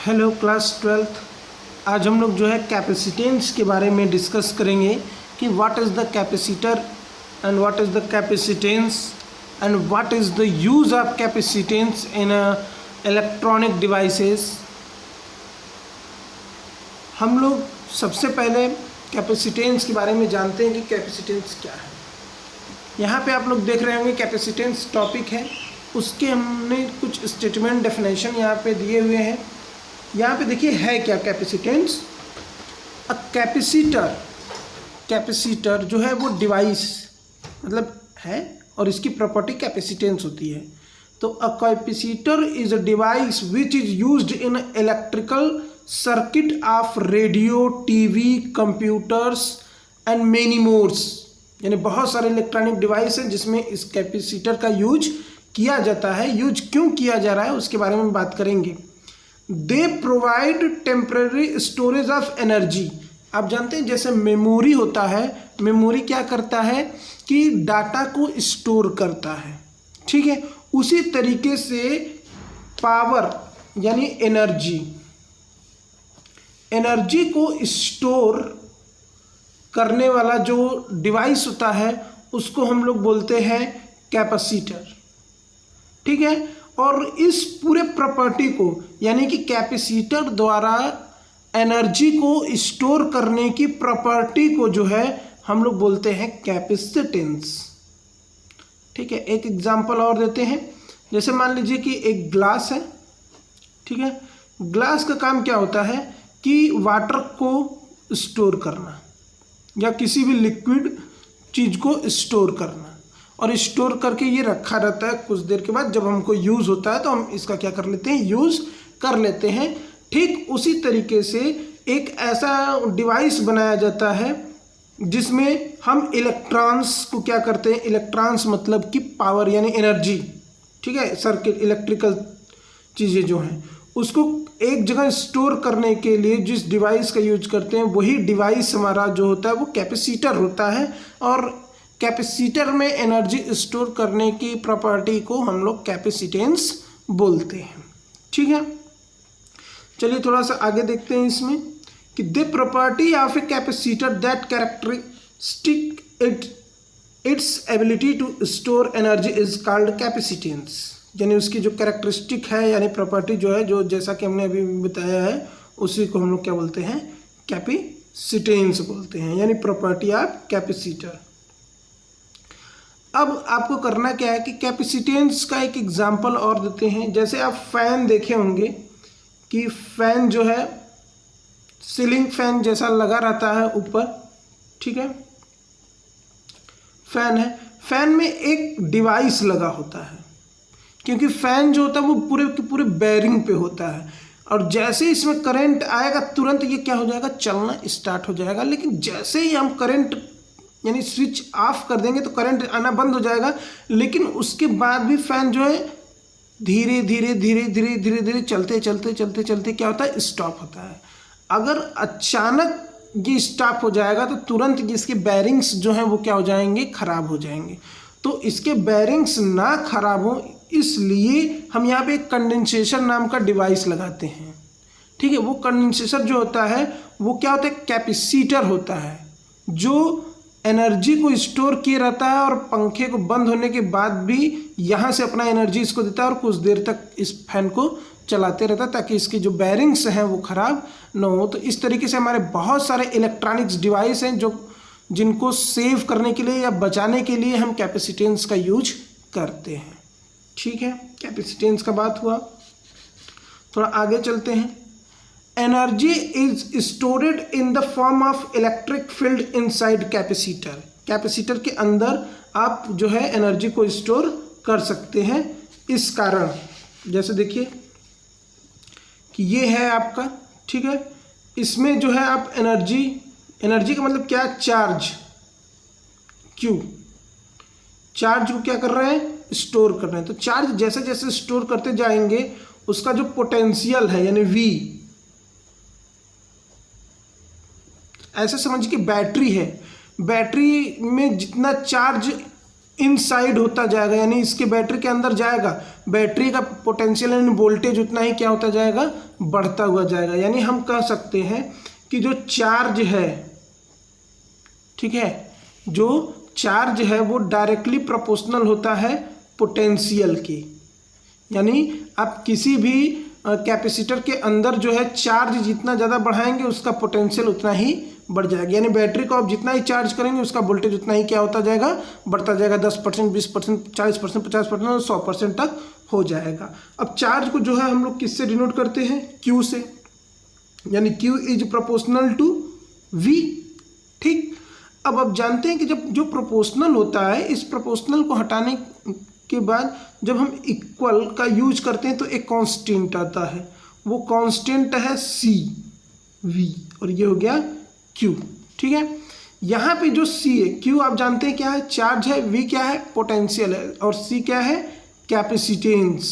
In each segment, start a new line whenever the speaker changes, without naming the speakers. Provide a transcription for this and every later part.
Hello class 12th। आज हम लोग जो है कैपेसिटेंस के बारे में डिस्कस करेंगे कि what is the capacitor and what is the capacitance and what is the use of capacitance in electronic devices. हम लोग सबसे पहले कैपेसिटेंस के बारे में जानते हैं कि कैपेसिटेंस क्या है। यहाँ पे आप लोग देख रहे होंगे कैपेसिटेंस टॉपिक है, उसके हमने कुछ स्टेटमेंट डेफिनेशन यहाँ पे दिए हुए हैं। यहाँ पे देखिए है क्या कैपेसिटेंस। अ कैपेसिटर जो है वो डिवाइस मतलब है और इसकी प्रॉपर्टी कैपेसिटेंस होती है। तो a capacitor is a device which is used in electrical circuit of radio, TV, computers and many mores. यानी बहुत सारे इलेक्ट्रॉनिक डिवाइस हैं जिसमें इस कैपेसिटर का यूज किया जाता है। यूज क्यों किया जा रहा है उसके बारे में बात करेंगे। They provide temporary storage of energy. आप जानते हैं जैसे मेमोरी होता है, मेमोरी क्या करता है कि डाटा को स्टोर करता है, ठीक है। उसी तरीके से पावर यानी एनर्जी को स्टोर करने वाला जो डिवाइस होता है उसको हम लोग बोलते हैं कैपेसिटर, ठीक है। और इस पूरे प्रॉपर्टी को यानी कि कैपेसिटर द्वारा एनर्जी को स्टोर करने की प्रॉपर्टी को जो है हम लोग बोलते हैं कैपेसिटेंस, ठीक है। एक एग्जांपल और देते हैं। जैसे मान लीजिए कि एक ग्लास है, ठीक है। ग्लास का काम क्या होता है कि वाटर को स्टोर करना या किसी भी लिक्विड चीज़ को स्टोर करना, और स्टोर करके ये रखा रहता है। कुछ देर के बाद जब हमको यूज़ होता है तो हम इसका क्या कर लेते हैं, यूज़ कर लेते हैं। ठीक उसी तरीके से एक ऐसा डिवाइस बनाया जाता है जिसमें हम इलेक्ट्रॉन्स को क्या करते हैं, इलेक्ट्रॉन्स मतलब कि पावर यानी एनर्जी, ठीक है। सर्किट इलेक्ट्रिकल चीज़ें जो हैं उसको एक जगह स्टोर करने के लिए जिस डिवाइस का यूज करते हैं वही डिवाइस हमारा जो होता है वो कैपेसिटर होता है। और कैपेसिटर में एनर्जी स्टोर करने की प्रॉपर्टी को हम लोग कैपेसिटेंस बोलते हैं, ठीक है। चलिए थोड़ा सा आगे देखते हैं इसमें कि the property of a capacitor that characteristic its ability to store energy is called capacitance. यानी उसकी जो कैरेक्टरिस्टिक है यानी प्रॉपर्टी जो है, जो जैसा कि हमने अभी बताया है, उसी को हम लोग क्या बोलते हैं, कैपेसिटेंस बोलते हैं, यानी प्रॉपर्टी ऑफ कैपेसिटर। अब आपको करना क्या है कि कैपेसिटेंस का एक एग्जांपल और देते हैं। जैसे आप फैन देखे होंगे कि फैन जो है सीलिंग फैन जैसा लगा रहता है ऊपर, ठीक है। फैन है, फैन में एक डिवाइस लगा होता है क्योंकि फैन जो होता है वो पूरे के पूरे बेयरिंग पे होता है, और जैसे ही इसमें करंट आएगा तुरंत ये क्या हो जाएगा, चलना स्टार्ट हो जाएगा। लेकिन जैसे ही हम करंट यानी स्विच ऑफ कर देंगे तो करंट आना बंद हो जाएगा। लेकिन उसके बाद भी फैन जो है धीरे धीरे धीरे धीरे धीरे धीरे चलते चलते चलते चलते क्या होता है, स्टॉप होता है। अगर अचानक ये स्टॉप हो जाएगा तो तुरंत इसके बेयरिंग्स जो हैं वो क्या हो जाएंगे, खराब हो जाएंगे। तो इसके बेयरिंग्स ना खराब हो इसलिए हम यहाँ पे एक कंडेंसेशन नाम का डिवाइस लगाते हैं, ठीक है। वो कंडेंसेटर जो होता है वो क्या होता है, कैपेसिटर होता है, जो एनर्जी को स्टोर किए रहता है और पंखे को बंद होने के बाद भी यहाँ से अपना एनर्जी इसको देता है और कुछ देर तक इस फैन को चलाते रहता है ताकि इसके जो बेयरिंग्स हैं वो ख़राब ना हो। तो इस तरीके से हमारे बहुत सारे इलेक्ट्रॉनिक्स डिवाइस हैं जो जिनको सेव करने के लिए या बचाने के लिए हम कैपेसिटेंस का यूज करते हैं, ठीक है। कैपेसिटेंस का बात हुआ, थोड़ा आगे चलते हैं। Energy is stored in the form of electric field inside capacitor. Capacitor के अंदर आप जो है एनर्जी को स्टोर कर सकते हैं। इस कारण जैसे देखिए कि ये है आपका, ठीक है। इसमें जो है आप एनर्जी का मतलब क्या, चार्ज, चार्ज को क्या कर रहे हैं, स्टोर कर रहे हैं। तो चार्ज जैसे जैसे स्टोर करते जाएंगे उसका जो पोटेंशियल है यानी V, ऐसे समझ कि बैटरी है, बैटरी में जितना चार्ज इनसाइड होता जाएगा, यानी इसके बैटरी के अंदर जाएगा, बैटरी का पोटेंशियल यानी वोल्टेज उतना ही क्या होता जाएगा, बढ़ता हुआ जाएगा। यानी हम कह सकते हैं कि जो चार्ज है, ठीक है, जो चार्ज है वो डायरेक्टली प्रोपोर्शनल होता है पोटेंशियल की। यानी आप किसी भी कैपेसिटर के अंदर जो है चार्ज जितना ज़्यादा बढ़ाएंगे उसका पोटेंशियल उतना ही बढ़ जाएगा। यानी बैटरी को आप जितना ही चार्ज करेंगे उसका वोल्टेज उतना ही क्या होता जाएगा, बढ़ता जाएगा। 10%, 20%, 40%, 50% और 100% तक हो जाएगा। अब चार्ज को जो है हम लोग किससे डिनोट करते हैं, Q से, यानी Q is proportional to V। ठीक, अब आप जानते हैं कि जब जो प्रोपोर्शनल होता है, इस प्रोपोर्शनल को हटाने के बाद जब हम इक्वल का यूज करते हैं तो एक कांस्टेंट आता है, वो कांस्टेंट है CV और ये हो गया Q। ठीक है, यहाँ पे जो C है, Q आप जानते हैं क्या है, चार्ज है, V क्या है, पोटेंशियल है, और C क्या है, कैपेसिटेंस।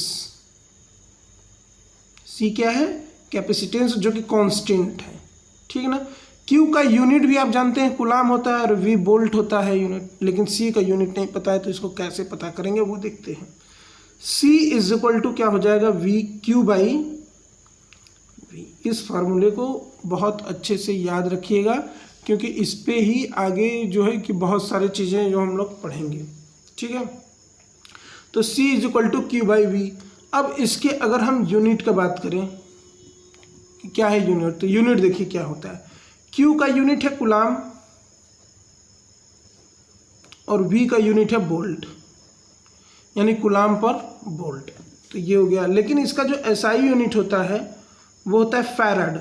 C क्या है, कैपेसिटेंस, जो कि कांस्टेंट है। ठीक है ना। Q का यूनिट भी आप जानते हैं कूलाम होता है और V वोल्ट होता है यूनिट, लेकिन C का यूनिट नहीं पता है तो इसको कैसे पता करेंगे वो देखते हैं। C इज इक्वल टू क्या हो जाएगा, VQ बाई V। इस फार्मूले को बहुत अच्छे से याद रखिएगा क्योंकि इस पे ही आगे जो है कि बहुत सारी चीज़ें जो हम लोग पढ़ेंगे। ठीक है, तो C is equal to Q by V। अब इसके अगर हम यूनिट का बात करें कि क्या है यूनिट, तो यूनिट देखिए क्या होता है, Q का यूनिट है कूलाम और V का यूनिट है वोल्ट, यानी कूलाम पर वोल्ट। तो ये हो गया, लेकिन इसका जो SI यूनिट होता है वो होता है फैराड,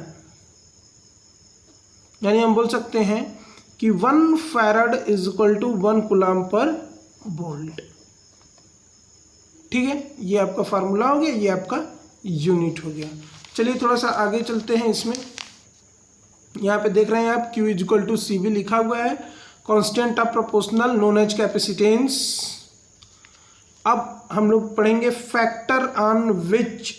यानी हम बोल सकते हैं कि 1 farad is equal to 1 coulomb per volt. ठीक है, ये आपका फार्मूला हो गया, ये आपका यूनिट हो गया। चलिए थोड़ा सा आगे चलते हैं। इसमें यहाँ पे देख रहे हैं आप Q is equal to CV लिखा हुआ है, constant of proportional known as capacitance. अब हम लोग पढ़ेंगे factor on which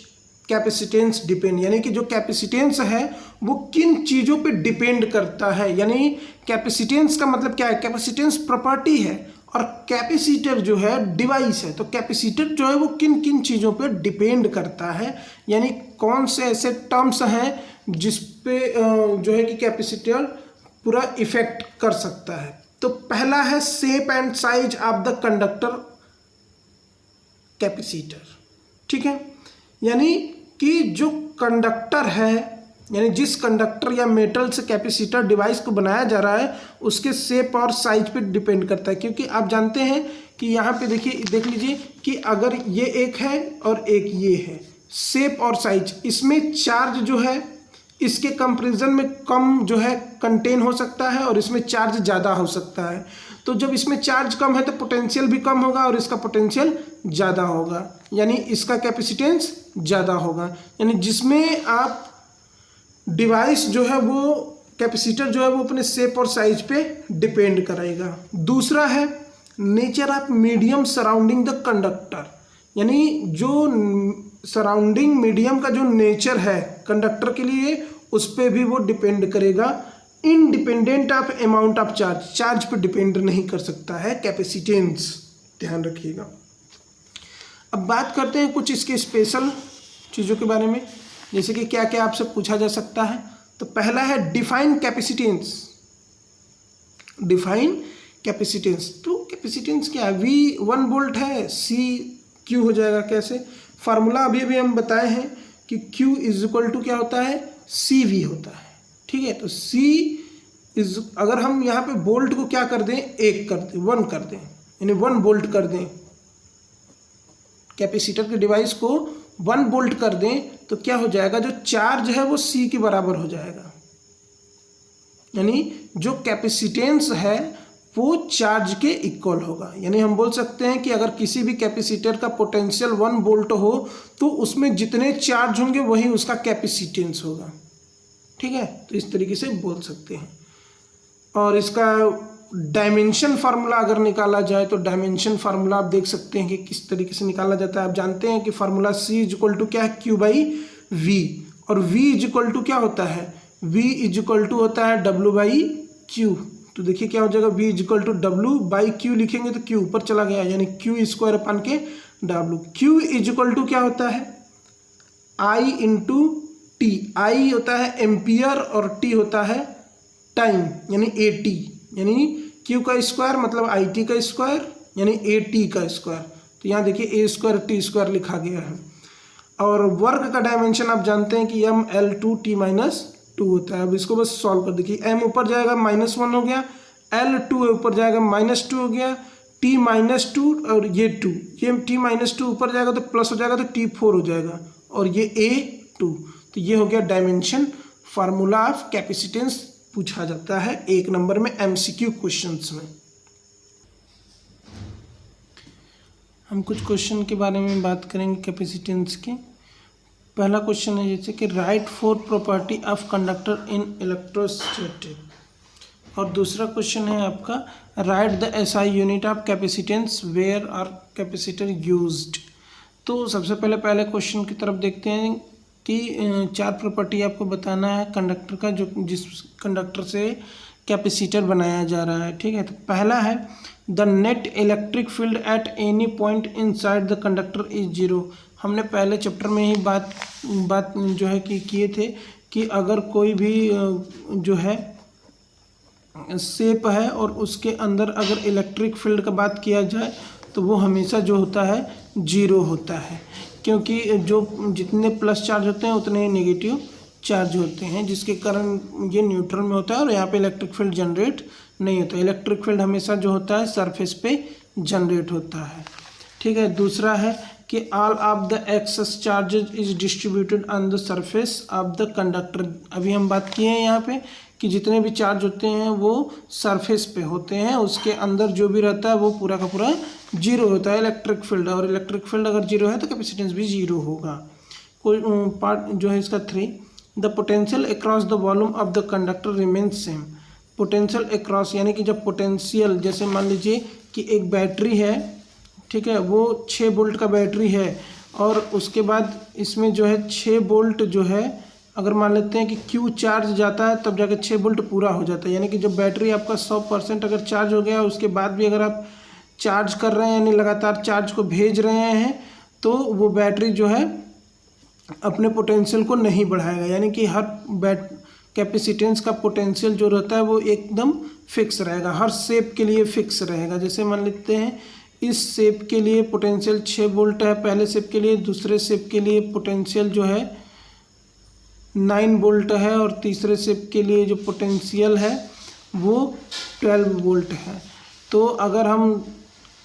capacitance depend, यानी कि जो कैपेसिटेंस है वो किन चीज़ों पे डिपेंड करता है। यानी कैपेसिटेंस का मतलब क्या है, कैपेसिटेंस प्रॉपर्टी है और कैपेसिटर जो है डिवाइस है। तो कैपेसिटर जो है वो किन किन चीज़ों पे डिपेंड करता है, यानी कौन से ऐसे टर्म्स हैं जिस पे जो है कि कैपेसिटर पूरा इफेक्ट कर सकता है। तो पहला है shape and size of the conductor capacitor. ठीक है, यानी कि जो कंडक्टर है, यानी जिस कंडक्टर या मेटल से कैपेसिटर डिवाइस को बनाया जा रहा है उसके शेप और साइज पे डिपेंड करता है। क्योंकि आप जानते हैं कि यहाँ पे देखिए, देख लीजिए कि अगर ये एक है और एक ये है, शेप और साइज, इसमें चार्ज जो है इसके कंपैरिजन में कम जो है कंटेन हो सकता है और इसमें चार्ज ज़्यादा हो सकता है। तो जब इसमें चार्ज कम है तो पोटेंशियल भी कम होगा और इसका पोटेंशियल ज़्यादा होगा, यानी इसका कैपेसिटेंस ज़्यादा होगा। यानी जिसमें आप डिवाइस जो है वो कैपेसिटर जो है वो अपने शेप और साइज पे डिपेंड करेगा। दूसरा है nature of medium surrounding the conductor, यानी जो सराउंडिंग मीडियम का जो नेचर है कंडक्टर के लिए उस पर भी वो डिपेंड करेगा। Independent of amount of charge, charge पे डिपेंड नहीं कर सकता है कैपेसिटेंस, ध्यान रखिएगा। अब बात करते हैं कुछ इसके स्पेशल चीज़ों के बारे में, जैसे कि क्या क्या आपसे पूछा जा सकता है। तो पहला है डिफाइन कैपेसिटेंस। डिफाइन कैपेसिटेंस, तो कैपेसिटेंस क्या है, V 1 वोल्ट है, CQ हो जाएगा कैसे, फार्मूला अभी अभी हम बताए हैं कि Q इज इक्वल टू क्या होता है, CV होता है। ठीक है, तो C इज, अगर हम यहाँ पे वोल्ट को क्या कर दें, 1 कर दें, 1 कर दें, यानी 1 वोल्ट कर दें, कैपेसिटर के डिवाइस को 1 वोल्ट कर दें तो क्या हो जाएगा, जो चार्ज है वो C के बराबर हो जाएगा। यानी जो कैपेसिटेंस है वो चार्ज के इक्वल होगा। यानी हम बोल सकते हैं कि अगर किसी भी कैपेसिटर का पोटेंशियल 1 वोल्ट हो तो उसमें जितने चार्ज होंगे वही उसका कैपेसिटेंस होगा। ठीक है, तो इस तरीके से बोल सकते हैं। और इसका डायमेंशन फार्मूला अगर निकाला जाए तो डायमेंशन फार्मूला आप देख सकते हैं कि किस तरीके से निकाला जाता है। आप जानते हैं कि formula C is equal to क्या है, Q बाई V, और V इज इक्वल टू क्या होता है, V इज इक्वल टू होता है W बाई Q। तो देखिए क्या हो जाएगा, V इक्वल टू W/Q लिखेंगे तो Q ऊपर चला गया, यानी Q स्क्वायर अपन के W। Q इक्वल टू क्या होता है, I इंटू टी। I होता है एम्पियर और T होता है टाइम, यानी AT, यानी Q का स्क्वायर मतलब IT का स्क्वायर यानी AT का स्क्वायर। तो यहाँ देखिए A स्क्वायर T स्क्वायर लिखा गया है। और वर्क का डायमेंशन आप जानते हैं कि ML2T-2 होता है। अब इसको बस सॉल्व कर देखिए, M ऊपर जाएगा -1 हो गया, L2 ऊपर जाएगा -2 हो गया, T-2 और ये 2, ये T-2 ऊपर जाएगा तो प्लस हो जाएगा तो T4 हो जाएगा, और ये A2। तो ये हो गया डायमेंशन। फार्मूला ऑफ कैपेसिटेंस पूछा जाता है 1 नंबर में MCQ क्वेश्चंस में। हम कुछ क्वेश्चन के बारे में बात करेंगे कैपेसिटेंस के। पहला क्वेश्चन है जैसे कि write 4 property of conductor in electrostatic, और दूसरा क्वेश्चन है आपका write the SI unit of capacitance where are capacitor used. तो सबसे पहले क्वेश्चन की तरफ देखते हैं कि 4 प्रॉपर्टी आपको बताना है कंडक्टर का, जो जिस कंडक्टर से कैपेसिटर बनाया जा रहा है। ठीक है, तो पहला है the net electric field at any point inside the conductor is 0। हमने पहले चैप्टर में ही बात जो है कि किए थे कि अगर कोई भी जो है शेप है और उसके अंदर अगर इलेक्ट्रिक फील्ड का बात किया जाए तो वो हमेशा जो होता है 0 होता है, क्योंकि जो जितने प्लस चार्ज होते हैं उतने ही नेगेटिव चार्ज होते हैं, जिसके कारण ये न्यूट्रल में होता है और यहाँ पे इलेक्ट्रिक फील्ड जनरेट नहीं होता। इलेक्ट्रिक फील्ड हमेशा जो होता है सरफेस पे जनरेट होता है। ठीक है, दूसरा है कि all of the excess charges is distributed on the surface of the conductor. अभी हम बात किए हैं यहाँ पे कि जितने भी चार्ज होते हैं वो सरफेस पे होते हैं, उसके अंदर जो भी रहता है वो पूरा का पूरा 0 होता है इलेक्ट्रिक फील्ड, और इलेक्ट्रिक फील्ड अगर 0 है तो कैपेसिटेंस भी 0 होगा। कोई पार्ट जो है इसका 3, the potential across the volume of the conductor remains same. Potential across यानी कि जब पोटेंशियल, जैसे मान लीजिए कि एक बैटरी है, ठीक है, वो 6 वोल्ट का बैटरी है और उसके बाद इसमें जो है 6 वोल्ट जो है, अगर मान लेते हैं कि Q चार्ज जाता है तब जाकर 6 वोल्ट पूरा हो जाता है। यानी कि जब बैटरी आपका 100% अगर चार्ज हो गया उसके बाद भी अगर आप चार्ज कर रहे हैं यानी लगातार चार्ज को भेज रहे हैं तो वो बैटरी जो है अपने पोटेंशियल को नहीं बढ़ाएगा। यानी कि हर कैपेसिटेंस का पोटेंशियल जो रहता है वो एकदम फिक्स रहेगा, हर शेप के लिए फिक्स रहेगा। जैसे मान लेते हैं इस शेप के लिए पोटेंशियल 6 वोल्ट है पहले शेप के लिए, दूसरे शेप के लिए पोटेंशियल जो है 9 वोल्ट है और तीसरे शेप के लिए जो पोटेंशियल है वो 12 वोल्ट है। तो अगर हम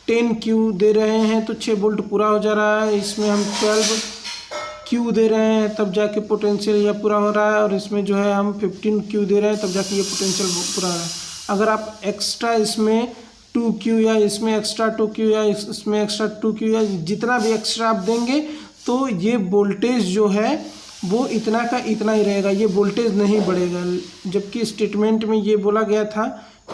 10Q दे रहे हैं तो 6 वोल्ट पूरा हो जा रहा है, इसमें हम 12Q दे रहे हैं तब जाके पोटेंशियल यह पूरा हो रहा है, और इसमें जो है हम 15Q दे रहे हैं तब जाके ये पोटेंशियल पूरा हो रहा है। अगर आप एक्स्ट्रा इसमें 2Q या इसमें एक्स्ट्रा 2Q या इसमें एक्स्ट्रा 2Q या जितना भी एक्स्ट्रा आप देंगे तो ये वोल्टेज जो है वो इतना का इतना ही रहेगा, ये वोल्टेज नहीं बढ़ेगा। जबकि स्टेटमेंट में ये बोला गया था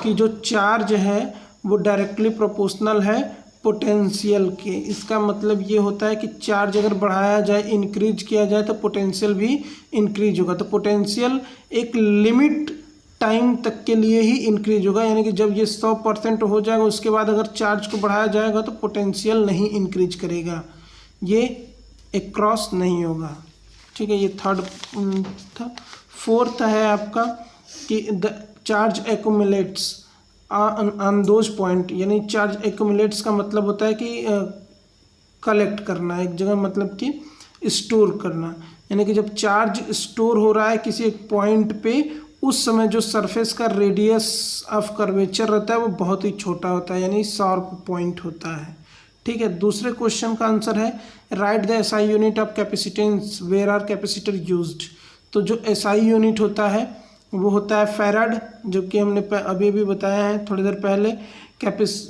कि जो चार्ज है वो डायरेक्टली प्रोपोर्शनल है पोटेंशियल के। इसका मतलब ये होता है कि चार्ज अगर बढ़ाया जाए, इंक्रीज किया जाए तो पोटेंशियल भी इंक्रीज होगा। तो पोटेंशियल एक लिमिट टाइम तक के लिए ही इंक्रीज होगा, यानी कि जब ये 100% हो जाएगा उसके बाद अगर चार्ज को बढ़ाया जाएगा तो पोटेंशियल नहीं इंक्रीज करेगा, ये अक्रॉस नहीं होगा। ठीक है, ये थर्ड था। फोर्थ है आपका कि the charge accumulates on those point, यानी चार्ज एक्यूमुलेट्स का मतलब होता है कि कलेक्ट करना एक जगह, मतलब कि स्टोर करना। यानी कि जब चार्ज स्टोर हो रहा है किसी एक पॉइंट पे, उस समय जो सरफेस का रेडियस ऑफ कर्वेचर रहता है वो बहुत ही छोटा होता है, यानी शार्प पॉइंट होता है। ठीक है, दूसरे क्वेश्चन का आंसर है write the SI unit of capacitance where are capacitor used. तो जो SI यूनिट होता है वो होता है फैराड, जो कि हमने अभी भी बताया है थोड़ी देर पहले।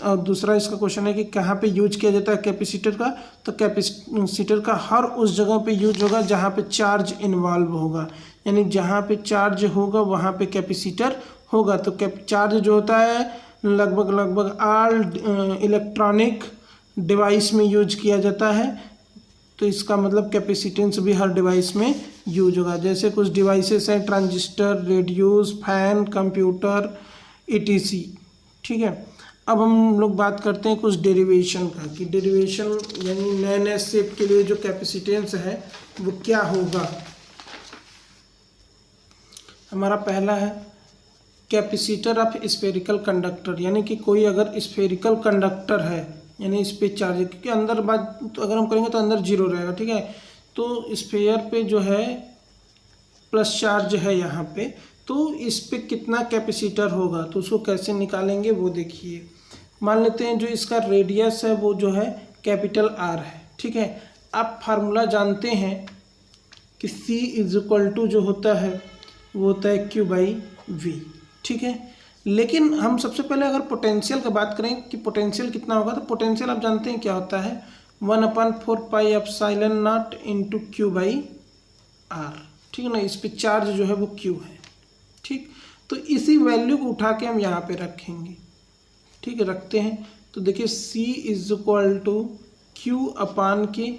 और दूसरा इसका क्वेश्चन है कि कहाँ पे यूज किया जाता है कैपेसिटर का, तो कैपेसिटर का हर उस जगह पे यूज होगा जहाँ पे चार्ज इन्वॉल्व होगा, यानी जहाँ पे चार्ज होगा वहाँ पे कैपेसिटर होगा। तो चार्ज जो होता है लगभग ऑल इलेक्ट्रॉनिक डिवाइस में यूज किया जाता है, तो इसका मतलब कैपेसिटेंस भी हर डिवाइस में यूज होगा। जैसे कुछ डिवाइसेस हैं transistor, radios, fan, computer, etc। ठीक है, अब हम लोग बात करते हैं कुछ डेरिवेशन का कि डेरिवेशन यानी नए नए शेप के लिए जो कैपेसिटेंस है वो क्या होगा। हमारा पहला है कैपेसिटर ऑफ स्फेरिकल कंडक्टर, यानी कि कोई अगर स्फेरिकल कंडक्टर है यानी इस पे चार्ज, क्योंकि अंदर बात तो अगर हम करेंगे तो अंदर जीरो रहेगा। ठीक है, तो स्फेयर पे जो है प्लस चार्ज है यहाँ पे, तो इस पे कितना कैपेसिटर होगा तो उसको कैसे निकालेंगे वो देखिए। मान लेते हैं जो इसका रेडियस है वो जो है कैपिटल आर है। ठीक है, आप फार्मूला जानते हैं कि C इज इक्वल टू जो होता है वो होता है Q/V। ठीक है, लेकिन हम सबसे पहले अगर पोटेंशियल की बात करें कि पोटेंशियल कितना होगा, तो पोटेंशियल आप जानते हैं क्या होता है 1/4πε0 इंटू Q/R। ठीक है ना, इस पे चार्ज जो है वो Q है। ठीक, तो इसी वैल्यू को उठा के हम यहाँ पे रखेंगे। ठीक है, रखते हैं तो देखिए C is equal to Q/K।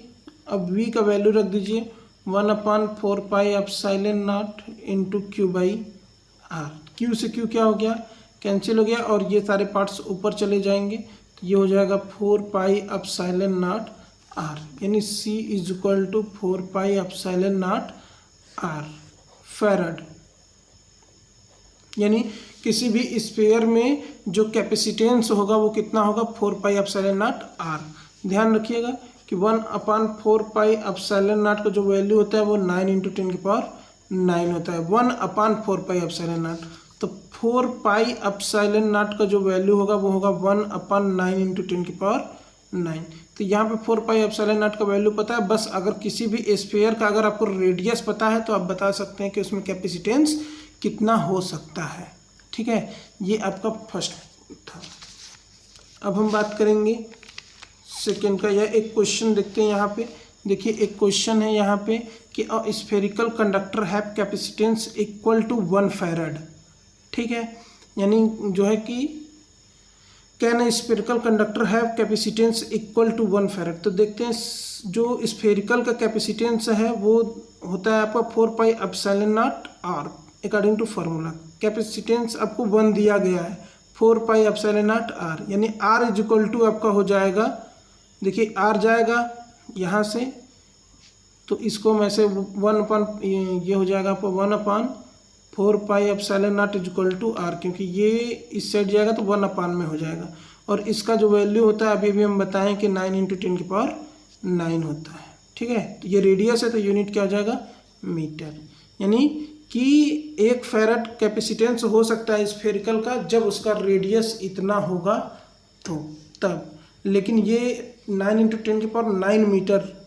अब V का वैल्यू रख दीजिए 1/4πε0 इंटू Q/R। Q से Q क्या हो गया, कैंसिल हो गया और ये सारे पार्ट्स ऊपर चले जाएंगे, तो ये हो जाएगा 4πε0 R, यानी C is equal to 4πε0 R farad. यानी किसी भी स्फीयर में जो कैपेसिटेंस होगा वो कितना होगा 4πε0 R। ध्यान रखिएगा कि 1/4πε0 का जो वैल्यू होता है वो 9 × 10⁹ होता है, 1/4πε0। तो 4πε0 का जो वैल्यू होगा वो होगा 1/9 × 10⁹। तो यहाँ पे 4πε0 का वैल्यू पता है। बस अगर किसी भी स्फीयर का अगर आपको रेडियस पता है तो आप बता सकते हैं कि उसमें कैपेसिटेंस कितना हो सकता है। ठीक है, ये आपका फर्स्ट था। अब हम बात करेंगे सेकेंड का, या एक क्वेश्चन देखते हैं यहाँ पे। देखिए एक क्वेश्चन है यहाँ पे कि a spherical conductor have capacitance equal to 1 farad. ठीक है, यानी जो है कि can spherical conductor have capacitance equal to 1 farad. तो देखते हैं जो स्फेरिकल का कैपेसिटेंस है वो होता है आपका 4πε0 R according to formula. Capacitance आपको 1 दिया गया है 4πε0 R, यानी R इज इक्वल टू आपका हो जाएगा, देखिए R जाएगा यहाँ से तो इसको मैं से 1 ये हो जाएगा आपको 1/4πε0 इज इक्वल टू R, क्योंकि ये इस साइड जाएगा तो 1/, में हो जाएगा। और इसका जो वैल्यू होता है अभी भी हम बताएं कि 9 × 10⁹ होता है। ठीक है, तो ये रेडियस है तो यूनिट क्या हो जाएगा मीटर। यानी कि 1 फैराड कैपेसिटेंस हो सकता है स्फेरिकल का जब उसका रेडियस इतना होगा तो तब, लेकिन ये 9 × 10⁹ मीटर,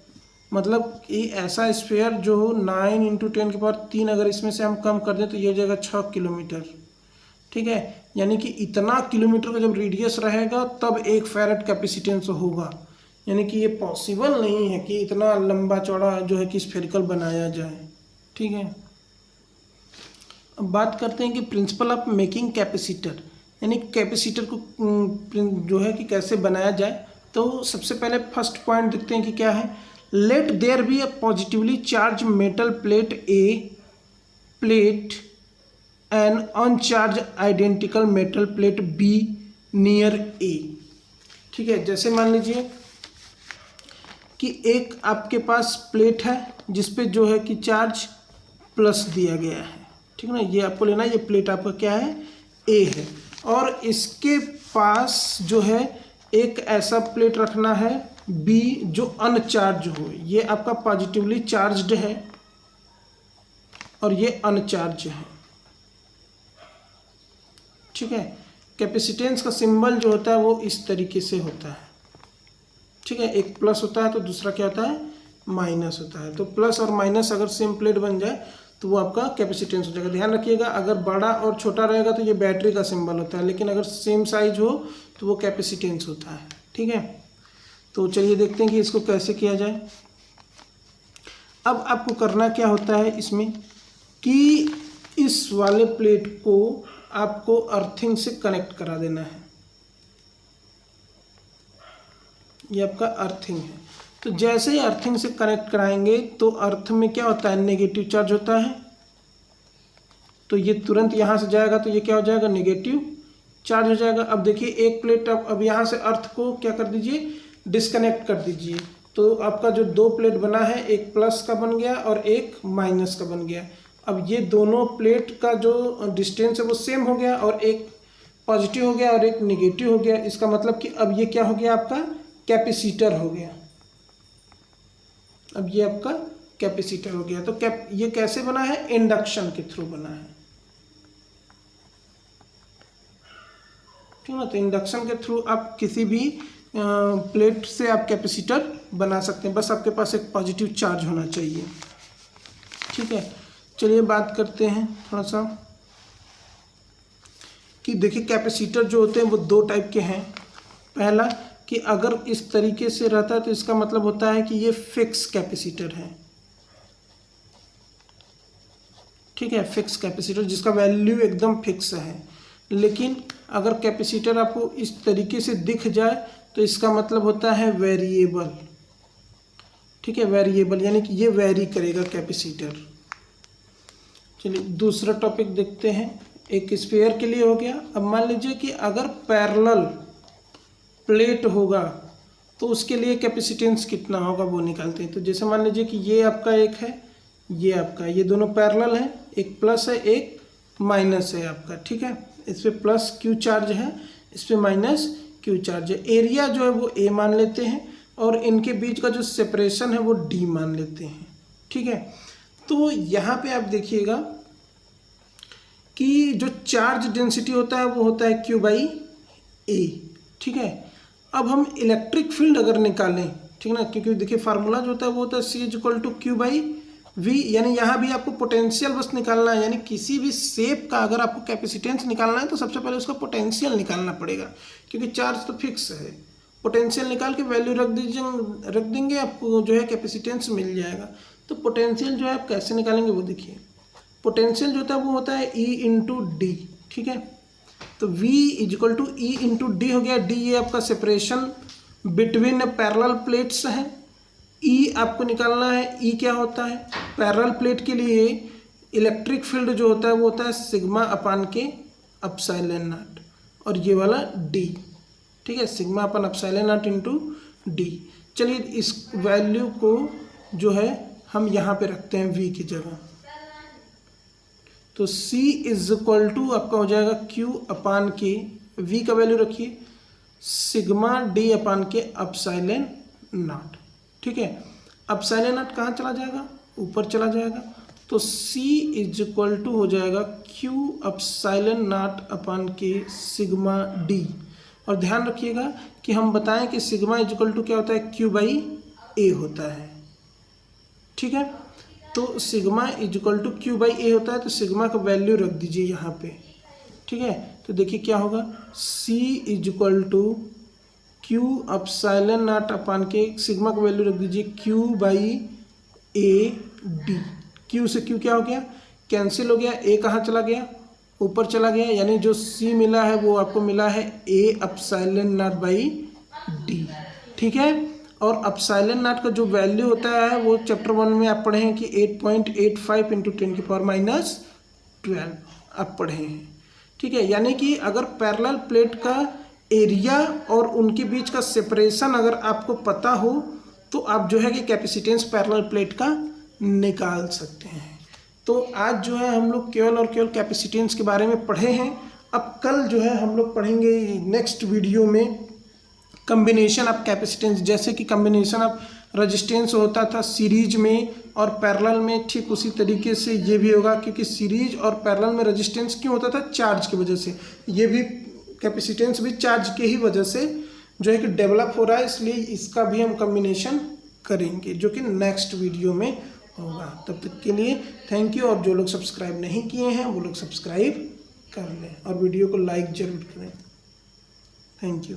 मतलब कि ऐसा स्फीयर जो 9 × 10⁻³ अगर इसमें से हम कम कर दें तो ये हो जाएगा 6 किलोमीटर। ठीक है, यानी कि इतना किलोमीटर का जब रेडियस रहेगा तब 1 फैराड कैपेसिटेंस होगा। यानी कि ये पॉसिबल नहीं है कि इतना लंबा चौड़ा जो है कि स्फेरिकल बनाया जाए। ठीक है, अब बात करते हैं कि प्रिंसिपल ऑफ मेकिंग कैपेसिटर, यानी कैपेसिटर को जो है कि कैसे बनाया जाए। तो सबसे पहले फर्स्ट पॉइंट देखते हैं कि क्या है। Let there be a positively charge metal plate A plate an uncharge identical metal plate B near A. ठीक है, जैसे मान लीजिए कि एक आपके पास प्लेट है जिसपे जो है कि चार्ज प्लस दिया गया है। ठीक है ना, ये आपको लेना है, ये प्लेट आपका क्या है ए है, और इसके पास जो है एक ऐसा प्लेट रखना है बी जो अनचार्ज हो। ये आपका पॉजिटिवली चार्ज्ड है और ये अनचार्ज है। ठीक है, कैपेसिटेंस का सिंबल जो होता है वो इस तरीके से होता है। ठीक है, एक प्लस होता है तो दूसरा क्या होता है माइनस होता है। तो प्लस और माइनस अगर सेम प्लेट बन जाए तो वो आपका कैपेसिटेंस हो जाएगा। ध्यान रखिएगा, अगर बड़ा और छोटा रहेगा तो ये बैटरी का सिंबल होता है, लेकिन अगर सेम साइज हो तो वो कैपेसिटेंस होता है। ठीक है, तो चलिए देखते हैं कि इसको कैसे किया जाए। अब आपको करना क्या होता है इसमें कि इस वाले प्लेट को आपको अर्थिंग से कनेक्ट करा देना है। ये आपका अर्थिंग है, तो जैसे ही अर्थिंग से कनेक्ट कराएंगे तो अर्थ में क्या होता है नेगेटिव चार्ज होता है, तो ये तुरंत यहाँ से जाएगा तो ये क्या हो जाएगा नेगेटिव। चार्ज हो जाएगा। अब देखिए एक प्लेट, अब यहाँ से अर्थ को क्या कर दीजिए, डिस्कनेक्ट कर दीजिए। तो आपका जो दो प्लेट बना है, एक प्लस का बन गया और एक माइनस का बन गया। अब ये दोनों प्लेट का जो डिस्टेंस है वो सेम हो गया, और एक पॉजिटिव हो गया और एक निगेटिव हो गया। इसका मतलब कि अब ये क्या हो गया, आपका कैपेसिटर हो गया। अब ये आपका कैपेसिटर हो गया। तो ये कैसे बना है, इंडक्शन के थ्रू बना है, ठीक है। तो इंडक्शन के थ्रू आप किसी भी प्लेट से आप कैपेसिटर बना सकते हैं, बस आपके पास एक पॉजिटिव चार्ज होना चाहिए, ठीक है। चलिए बात करते हैं थोड़ा सा कि देखिए कैपेसिटर जो होते हैं वो दो टाइप के हैं। पहला कि अगर इस तरीके से रहता है तो इसका मतलब होता है कि ये फिक्स कैपेसिटर है, ठीक है, फिक्स कैपेसिटर जिसका वैल्यू एकदम फिक्स है। लेकिन अगर कैपेसिटर आपको इस तरीके से दिख जाए तो इसका मतलब होता है वेरिएबल, ठीक है, वेरिएबल यानी कि ये वेरी करेगा कैपेसिटर। चलिए दूसरा टॉपिक देखते हैं। एक स्फीयर के लिए हो गया। अब मान लीजिए कि अगर पैरेलल प्लेट होगा तो उसके लिए कैपेसिटेंस कितना होगा वो निकालते हैं। तो जैसे मान लीजिए कि ये आपका एक है, ये आपका, ये दोनों पैरेलल हैं, एक प्लस है एक माइनस है आपका, ठीक है। इस पर प्लस क्यू चार्ज है, इस पर माइनस क्यू चार्ज है। एरिया जो है वो ए मान लेते हैं और इनके बीच का जो सेपरेशन है वो डी मान लेते हैं, ठीक है। तो यहाँ पे आप देखिएगा कि जो चार्ज डेंसिटी होता है वो होता है क्यू बाई ए, ठीक है। अब हम इलेक्ट्रिक फील्ड अगर निकालें, ठीक है ना, क्योंकि देखिए फार्मूला जो होता है वो होता है C is equal to Q by V, यानी यहाँ भी आपको पोटेंशियल बस निकालना है। यानी किसी भी शेप का अगर आपको कैपेसिटेंस निकालना है तो सबसे पहले उसका पोटेंशियल निकालना पड़ेगा, क्योंकि चार्ज तो फिक्स है। पोटेंशियल निकाल के वैल्यू रख देंगे, आपको जो है कैपेसिटेंस मिल जाएगा। तो पोटेंशियल जो है आप कैसे निकालेंगे वो देखिए। पोटेंशियल जो होता है वो होता है ई इंटू डी, ठीक है। तो V is equal to E into D हो गया। डी ये आपका सेपरेशन बिटवीन पैरेलल प्लेट्स है। ई आपको निकालना है, ई क्या होता है, पैरेलल प्लेट के लिए इलेक्ट्रिक फील्ड जो होता है वो होता है सिग्मा अपान के एप्सिलॉन नॉट, और ये वाला डी, ठीक है, sigma upon epsilon not into D. चलिए इस वैल्यू को जो है हम यहाँ पे रखते हैं V की जगह। तो C इज इक्वल टू आपका हो जाएगा Q अपान के, V का वैल्यू रखिए सिग्मा D अपान के एप्सिलॉन नॉट, ठीक है। एप्सिलॉन नॉट कहाँ चला जाएगा, ऊपर चला जाएगा। तो C इज इक्वल टू हो जाएगा Q एप्सिलॉन नॉट अपान के सिग्मा D। और ध्यान रखिएगा कि हम बताएं कि सिग्मा इज इक्वल टू क्या होता है, Q बाई A होता है, ठीक है। तो sigma is equal to Q by A होता है। तो सिग्मा का वैल्यू रख दीजिए यहाँ पे, ठीक है। तो देखिए क्या होगा, C is equal to Q epsilon nought upon के सिग्मा का वैल्यू रख दीजिए Q by A D. Q से क्यू क्या हो गया, कैंसिल हो गया, ए कहाँ चला गया, ऊपर चला गया, यानी जो C मिला है वो आपको मिला है A epsilon not by D, ठीक है। और एप्सिलॉन नॉट का जो वैल्यू होता है वो चैप्टर 1 में आप पढ़े हैं कि 8.85 इंटू 10 की पावर माइनस 12 आप पढ़े हैं, ठीक है। यानी कि अगर पैरेलल प्लेट का एरिया और उनके बीच का सेपरेशन अगर आपको पता हो तो आप जो है कि कैपेसिटेंस पैरेलल प्लेट का निकाल सकते हैं। तो आज जो है हम लोग केवल और केवल कैपेसिटेंस के बारे में पढ़े हैं। अब कल जो है हम लोग पढ़ेंगे नेक्स्ट वीडियो में कम्बिनेशन ऑफ कैपेसिटेंस, जैसे कि कम्बिनेशन ऑफ रेजिस्टेंस होता था सीरीज में और पैरेलल में, ठीक उसी तरीके से ये भी होगा। क्योंकि सीरीज और पैरेलल में रेजिस्टेंस क्यों होता था, चार्ज की वजह से। ये भी कैपेसिटेंस भी चार्ज के ही वजह से जो है कि डेवलप हो रहा है, इसलिए इसका भी हम कम्बिनेशन करेंगे जो कि नेक्स्ट वीडियो में होगा। तब तक के लिए थैंक यू। और जो लोग सब्सक्राइब नहीं किए हैं वो लोग सब्सक्राइब कर लें और वीडियो को लाइक ज़रूर करें। Thank you.